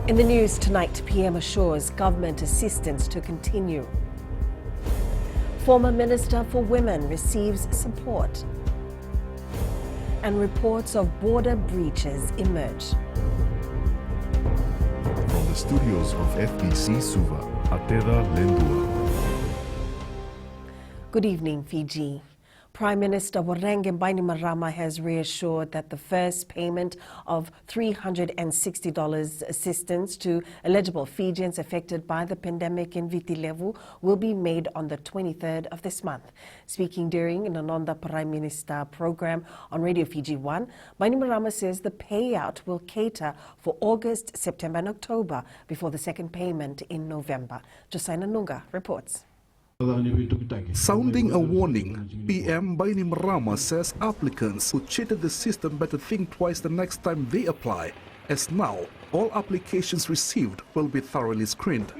In the news tonight, PM assures government assistance to continue. Former Minister for Women receives support. And reports of border breaches emerge. From the studios of FBC Suva, Atera Lendua. Good evening, Fiji. Prime Minister Vaccination Bainimarama has reassured that the first payment of $360 assistance to eligible Fijians affected by the pandemic in Viti Levu will be made on the 23rd of this month. Speaking during an Ananda Prime Minister program on Radio Fiji 1, Bainimarama says the payout will cater for August, September and October before the second payment in November. Josaina Nunga reports. Sounding a warning, PM Bainimarama says applicants who cheated the system better think twice the next time they apply, as now all applications received will be thoroughly screened.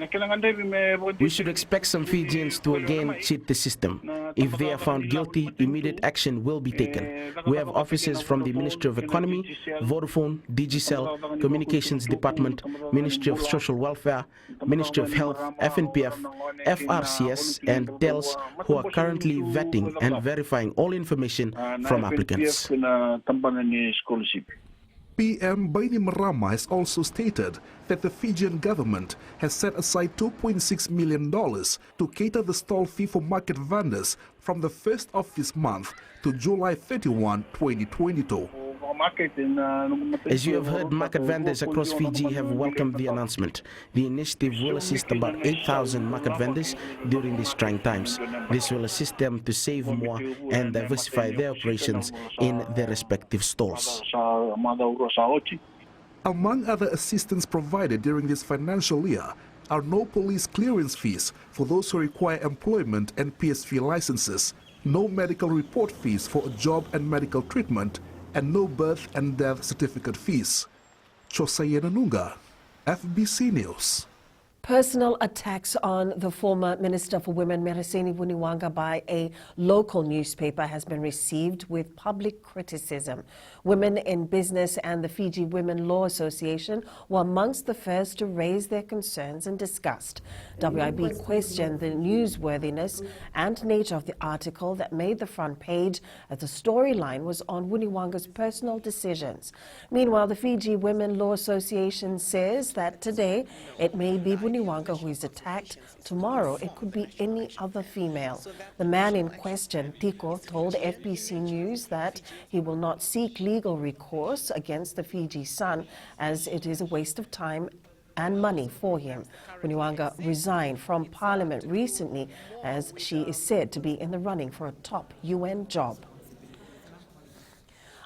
We should expect some Fijians to again cheat the system. If they are found guilty, immediate action will be taken. We have officers from the Ministry of Economy, Vodafone, Digicel, Communications Department, Ministry of Social Welfare, Ministry of Health, FNPF, FRCS and TELS who are currently vetting and verifying all information from applicants. PM Bainimarama has also stated that the Fijian government has set aside $2.6 million to cater the stall fee for market vendors from the 1st of this month to July 31, 2022. As you have heard, market vendors across Fiji have welcomed the announcement. The initiative will assist about 8,000 market vendors during these trying times. This will assist them to save more and diversify their operations in their respective stores. Among other assistance provided during this financial year are no police clearance fees for those who require employment and PSV licenses, no medical report fees for a job and medical treatment, and no birth and death certificate fees. Chosayena Nunga, FBC News. Personal attacks on the former Minister for Women, Mereseni Vuniwaga, by a local newspaper has been received with public criticism. Women in Business and the Fiji Women Law Association were amongst the first to raise their concerns and disgust. WIB questioned the newsworthiness and nature of the article that made the front page, as the storyline was on Vuniwaga's personal decisions. Meanwhile, the Fiji Women Law Association says that today it may be Vuniwaga who is attacked. Tomorrow it could be any other female. The man in question, Tiko, told FBC News that he will not seek legal recourse against the Fiji Sun as it is a waste of time and money for him. Vuniwaga resigned from Parliament recently as she is said to be in the running for a top UN job.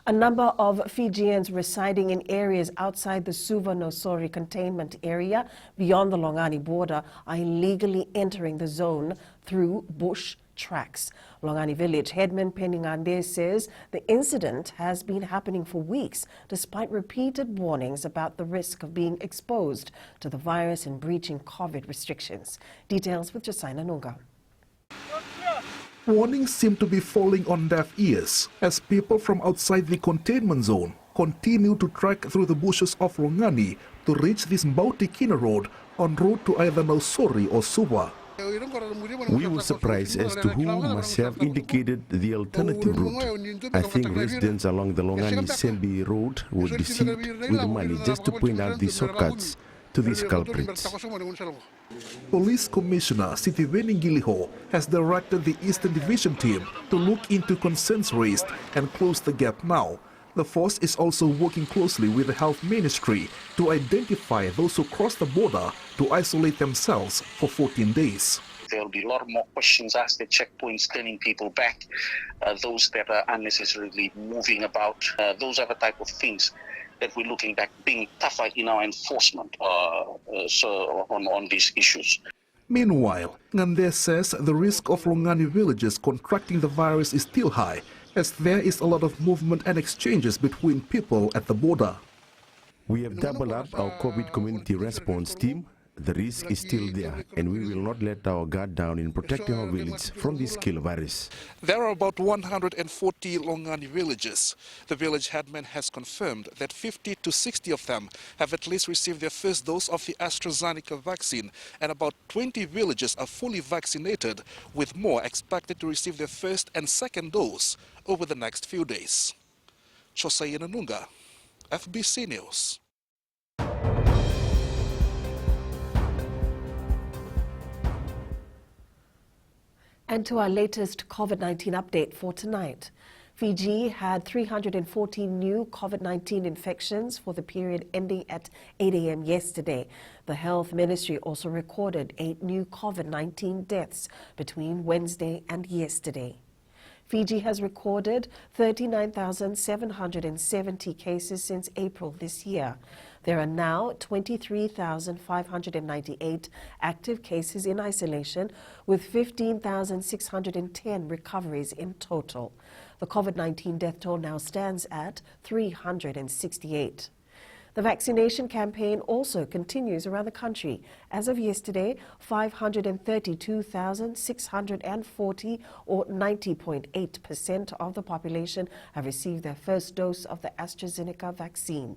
A number of Fijians residing in areas outside the Suva-Nosori containment area beyond the Longani border are illegally entering the zone through bush tracks. Longani village headman Peningande says the incident has been happening for weeks despite repeated warnings about the risk of being exposed to the virus and breaching COVID restrictions. Details with Josaina Nunga. Warnings seem to be falling on deaf ears as people from outside the containment zone continue to trek through the bushes of Longani to reach this Mbautikina road en route to either Nosori or Suva. We were surprised as to who must have indicated the alternative route. I think residents along the Longani-Sembi road were deceived with money just to point out the shortcuts to these culprits. Police Commissioner Sitiveni Giliho has directed the Eastern Division team to look into concerns raised and close the gap now. The force is also working closely with the Health Ministry to identify those who cross the border to isolate themselves for 14 days. There will be a lot more questions asked at checkpoints, turning people back, those that are unnecessarily moving about. Those are the type of things that we're looking at being tougher in our enforcement on these issues. Meanwhile, Ngande says the risk of Longani villages contracting the virus is still high, as there is a lot of movement and exchanges between people at the border. We have doubled up our COVID community response team. the risk is still there, and we will not let our guard down in protecting our village from this killer virus. There are about 140 Longani villages. The village headman has confirmed that 50 to 60 of them have at least received their first dose of the AstraZeneca vaccine, and about 20 villages are fully vaccinated, with more expected to receive their first and second dose over the next few days. Chosai Nanunga, FBC News. And to our latest COVID-19 update for tonight. Fiji had 314 new COVID-19 infections for the period ending at 8 a.m. yesterday. The Health Ministry also recorded 8 new COVID-19 deaths between Wednesday and yesterday. Fiji has recorded 39,770 cases since April this year. There are now 23,598 active cases in isolation, with 15,610 recoveries in total. The COVID-19 death toll now stands at 368. The vaccination campaign also continues around the country. As of yesterday, 532,640, or 90.8% of the population, have received their first dose of the AstraZeneca vaccine.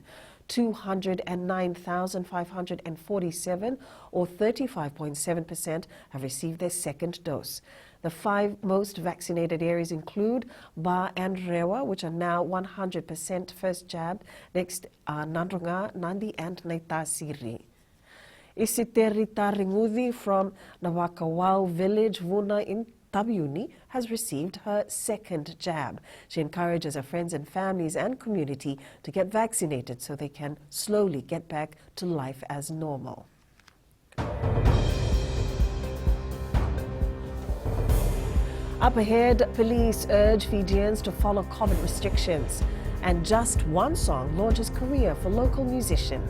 209,547, or 35.7%, have received their second dose. The 5 most vaccinated areas include Ba and Rewa, which are now 100% first jab. Next are Nandronga, Nandi, and Naitasiri. Isiterita Ringudi from Nawakawau village, Vuna in Tabiuni, has received her second jab. She encourages her friends and families and community to get vaccinated so they can slowly get back to life as normal. Up ahead, police urge Fijians to follow COVID restrictions. And just one song launches career for local musician.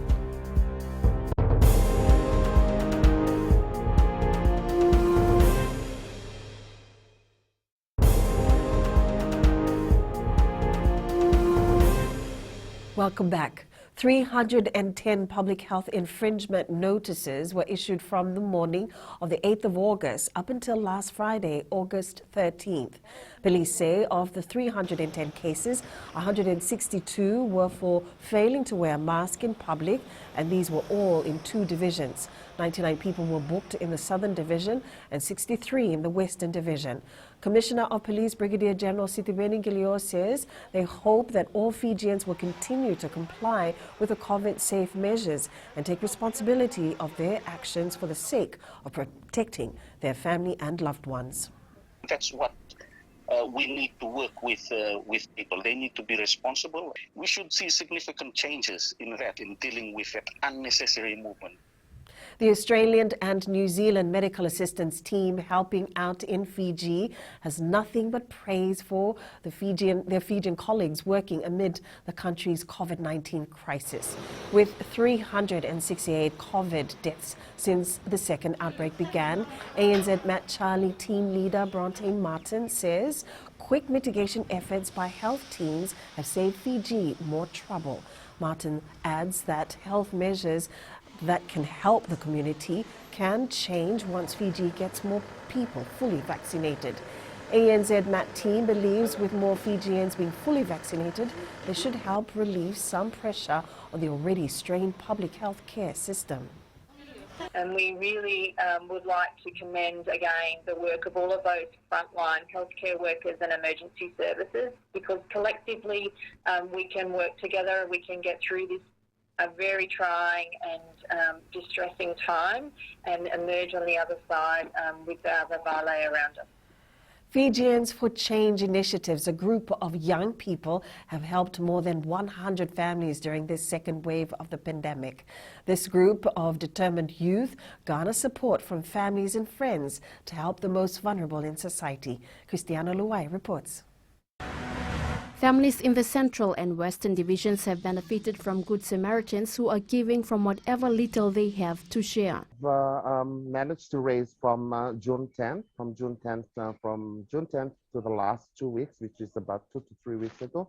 Welcome back. 310 public health infringement notices were issued from the morning of the 8th of August up until last Friday, August 13th. Police say of the 310 cases, 162 were for failing to wear a mask in public, and these were all in 2 divisions. 99 people were booked in the Southern Division and 63 in the Western Division. Commissioner of Police Brigadier General Sitibeni Gilio says they hope that all Fijians will continue to comply with the COVID-safe measures and take responsibility of their actions for the sake of protecting their family and loved ones. That's what we need to work with people. They need to be responsible. We should see significant changes in that, in dealing with that unnecessary movement. The Australian and New Zealand medical assistance team helping out in Fiji has nothing but praise for their Fijian colleagues working amid the country's COVID-19 crisis. With 368 COVID deaths since the second outbreak began, NZMA Charlie team leader Bronte Martin says quick mitigation efforts by health teams have saved Fiji more trouble. Martin adds that health measures that can help the community can change once Fiji gets more people fully vaccinated. NZMA team believes with more Fijians being fully vaccinated, they should help relieve some pressure on the already strained public health care system. And we really would like to commend again the work of all of those frontline healthcare workers and emergency services, because collectively we can work together, we can get through this a very trying and distressing time and emerge on the other side with the Vale around us. Fijians for Change initiatives, a group of young people, have helped more than 100 families during this second wave of the pandemic. This group of determined youth garner support from families and friends to help the most vulnerable in society. Christiana Luai reports. Families in the Central and Western Divisions have benefited from Good Samaritans who are giving from whatever little they have to share. Managed to raise from June 10th to the last 2 weeks, which is about 2 to 3 weeks ago.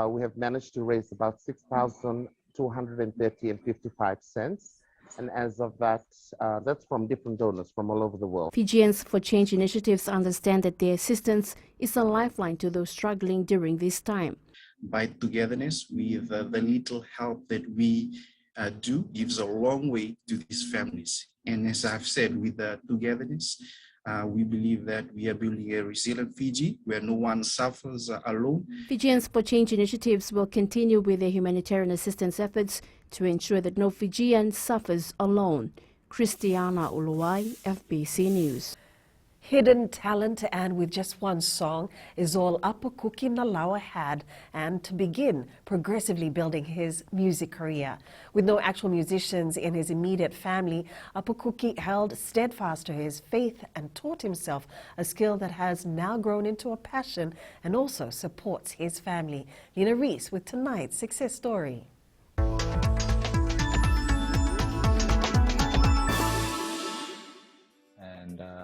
We have managed to raise about 6,230 and 55 cents. And as of that, that's from different donors from all over the world. Fijians for Change initiatives understand that their assistance is a lifeline to those struggling during this time. By togetherness, with the little help that we do gives a long way to these families. And as I've said, with the togetherness, we believe that we are building a resilient Fiji where no one suffers alone. Fijians for Change initiatives will continue with their humanitarian assistance efforts to ensure that no Fijian suffers alone. Christiana Uluwai, FBC News. Hidden talent and with just one song is all Apakuki Nalawa had, and to begin progressively building his music career. With no actual musicians in his immediate family, Apakuki held steadfast to his faith and taught himself a skill that has now grown into a passion and also supports his family. Lina Reese with tonight's success story.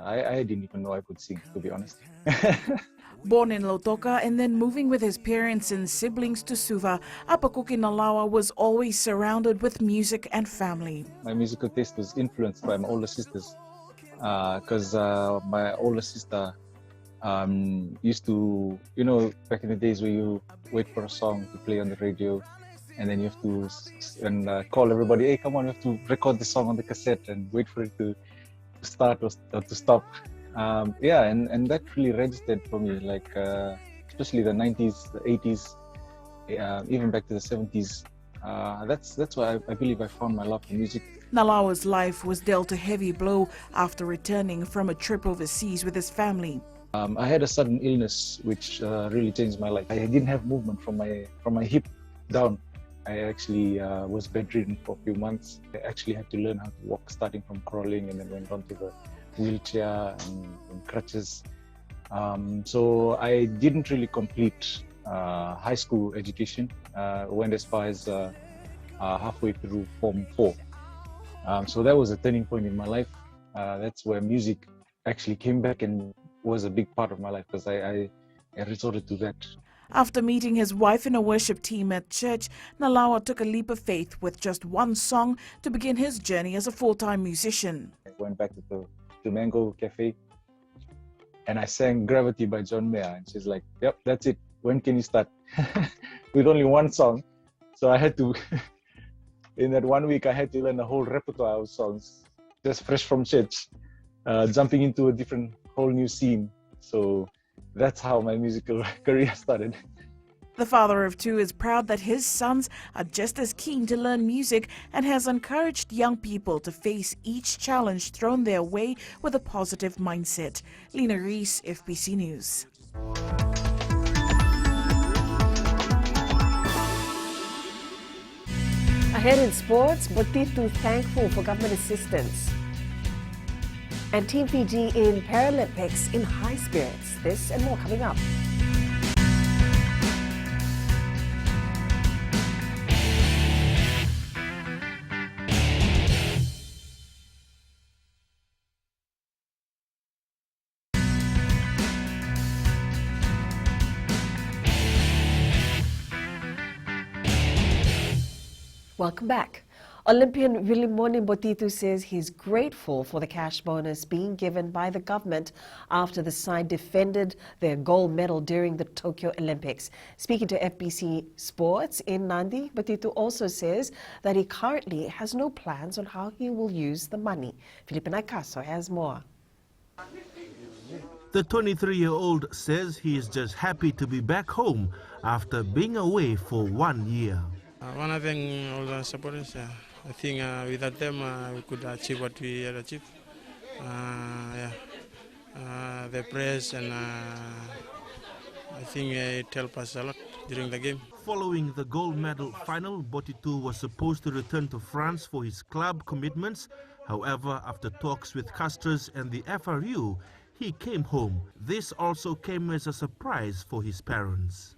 I didn't even know I could sing, to be honest. Born in Lautoka and then moving with his parents and siblings to Suva, Apakuki Nalawa was always surrounded with music and family. My musical taste was influenced by my older sisters, because my older sister used to, back in the days where you wait for a song to play on the radio, and then you have to call everybody, hey, come on, you have to record the song on the cassette and wait for it to start or to stop. And that really registered for me, like especially the 90s, the 80s, even back to the 70s. That's why I believe I found my love for music. Nalawa's life was dealt a heavy blow after returning from a trip overseas with his family. I had a sudden illness which really changed my life. I didn't have movement from my hip down. I actually was bedridden for a few months. I actually had to learn how to walk, starting from crawling, and then went on to the wheelchair and crutches. So I didn't really complete high school education. Went as far as halfway through Form 4. So that was a turning point in my life. That's where music actually came back and was a big part of my life, because I resorted to that. After meeting his wife in a worship team at church, Nalawa took a leap of faith with just one song to begin his journey as a full-time musician. I went back to Mango Cafe and I sang Gravity by John Mayer, and she's like, yep, that's it. When can you start? With only one song. So I had to, in that 1 week, I had to learn a whole repertoire of songs, just fresh from church, jumping into a whole new scene. So that's how my musical career started. The father of two is proud that his sons are just as keen to learn music and has encouraged young people to face each challenge thrown their way with a positive mindset. Lina Reese, FBC News. Ahead in sports, Botitu thankful for government assistance. And Team Fiji in Paralympics in high spirits. This and more coming up. Welcome back. Olympian Vilimoni Botitu says he's grateful for the cash bonus being given by the government after the side defended their gold medal during the Tokyo Olympics. Speaking to FBC Sports in Nandi, Botitu also says that he currently has no plans on how he will use the money. Felipe Nacaso has more. The 23-year-old says he is just happy to be back home after being away for 1 year. I want to thank all the supporters. I think without them we could achieve what we had achieved. The press and I think it helped us a lot during the game. Following the gold medal final, Botitu was supposed to return to France for his club commitments. However, after talks with Castors and the FRU, he came home. This also came as a surprise for his parents.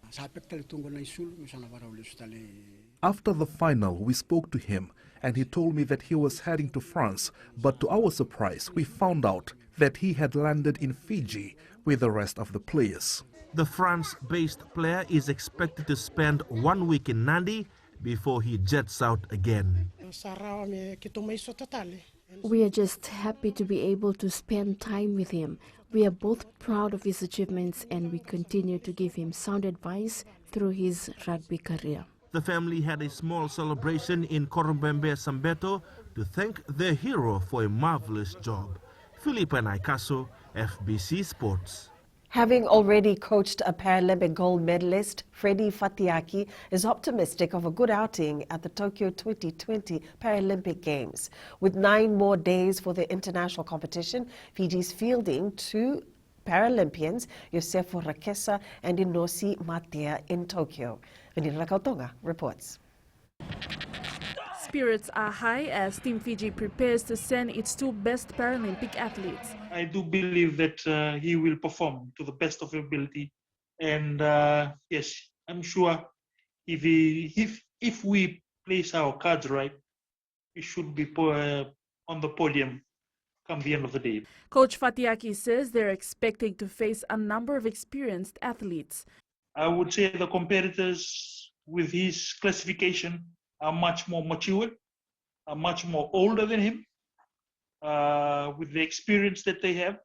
After the final, we spoke to him and he told me that he was heading to France, but to our surprise, we found out that he had landed in Fiji with the rest of the players. The France-based player is expected to spend 1 week in Nandi before he jets out again. We are just happy to be able to spend time with him. We are both proud of his achievements and we continue to give him sound advice through his rugby career. The family had a small celebration in Corumbembe, Sambeto to thank their hero for a marvelous job. Philippa Naikaso, FBC Sports. Having already coached a Paralympic gold medalist, Fredi Fatiaki is optimistic of a good outing at the Tokyo 2020 Paralympic Games. With 9 more days for the international competition, Fiji's fielding 2 Paralympians, Yosefo Rakesa and Inosi Matia in Tokyo. Vanina Kautonga reports. Spirits are high as Team Fiji prepares to send its 2 best Paralympic athletes. I do believe that he will perform to the best of his ability, and yes, I'm sure if we place our cards right, we should be on the podium come the end of the day. Coach Fatiaki says they're expecting to face a number of experienced athletes. I would say the competitors with his classification are much more mature, are much more older than him. With the experience that they have,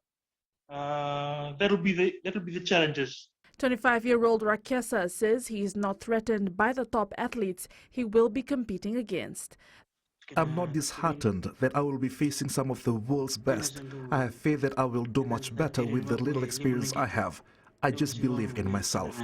that'll be the challenges. 25-year-old Rakesa says he is not threatened by the top athletes he will be competing against. I'm not disheartened that I will be facing some of the world's best. I have faith that I will do much better with the little experience I have. I just believe in myself.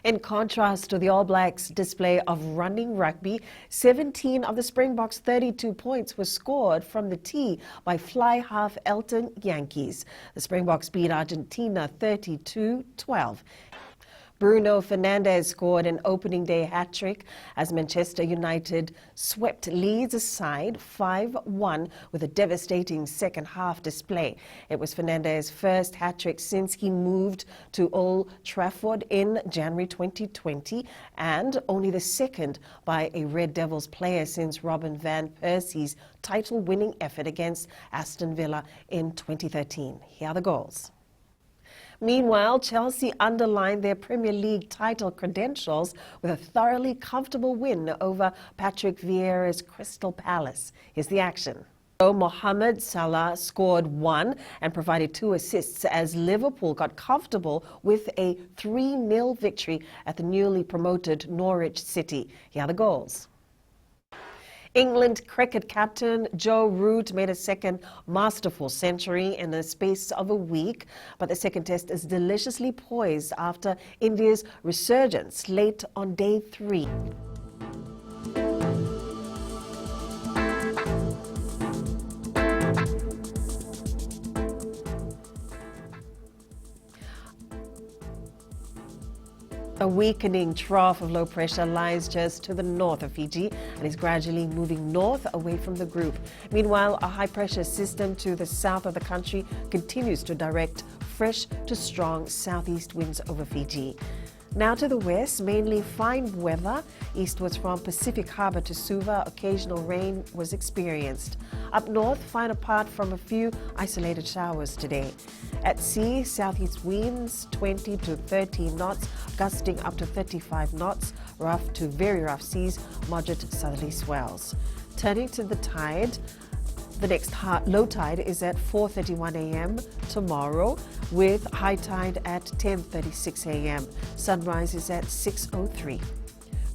In contrast to the All Blacks' display of running rugby, 17 of the Springboks' 32 points were scored from the tee by fly half Elton Yankees. The Springboks beat Argentina 32-12. Bruno Fernandes scored an opening day hat-trick as Manchester United swept Leeds aside 5-1 with a devastating second half display. It was Fernandes' first hat-trick since he moved to Old Trafford in January 2020 and only the second by a Red Devils player since Robin van Persie's title-winning effort against Aston Villa in 2013. Here are the goals. Meanwhile, Chelsea underlined their Premier League title credentials with a thoroughly comfortable win over Patrick Vieira's Crystal Palace. Here's the action. Mohamed Salah scored 1 and provided 2 assists as Liverpool got comfortable with a 3-0 victory at the newly promoted Norwich City. Here are the goals. England cricket captain Joe Root made a second masterful century in the space of a week, but the second test is deliciously poised after India's resurgence late on day 3. A weakening trough of low pressure lies just to the north of Fiji and is gradually moving north away from the group. Meanwhile, a high pressure system to the south of the country continues to direct fresh to strong southeast winds over Fiji. Now to the west, mainly fine weather. Eastwards from Pacific Harbour to Suva, occasional rain was experienced. Up north, fine apart from a few isolated showers today. At sea, southeast winds 20 to 30 knots, gusting up to 35 knots, rough to very rough seas, moderate southerly swells. Turning to the tide, the next low tide is at 4:31 a.m. tomorrow, with high tide at 10:36 a.m. Sunrise is at 6:03.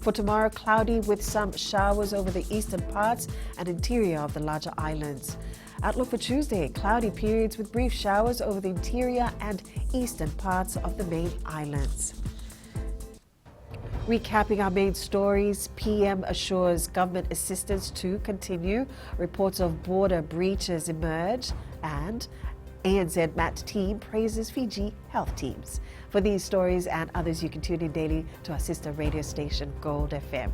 For tomorrow, cloudy with some showers over the eastern parts and interior of the larger islands. Outlook for Tuesday, cloudy periods with brief showers over the interior and eastern parts of the main islands. Recapping our main stories, PM assures government assistance to continue, reports of border breaches emerge, and NZMA team praises Fiji health teams. For these stories and others, you can tune in daily to our sister radio station, Gold FM.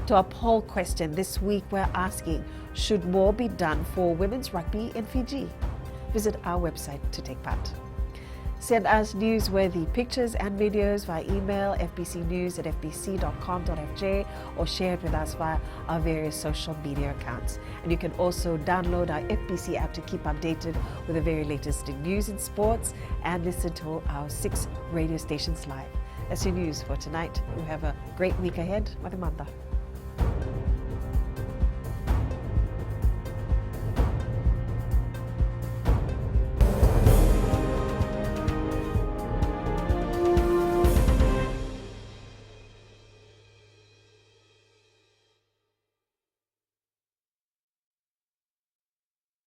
To our poll question this week, we're asking, should more be done for women's rugby in Fiji? Visit our website to take part. Send us newsworthy pictures and videos via email fbcnews@fbc.com.fj or share it with us via our various social media accounts. And you can also download our FBC app to keep updated with the very latest in news and sports and listen to our 6 radio stations live. That's your news for tonight. You have a great week ahead. Matamanda.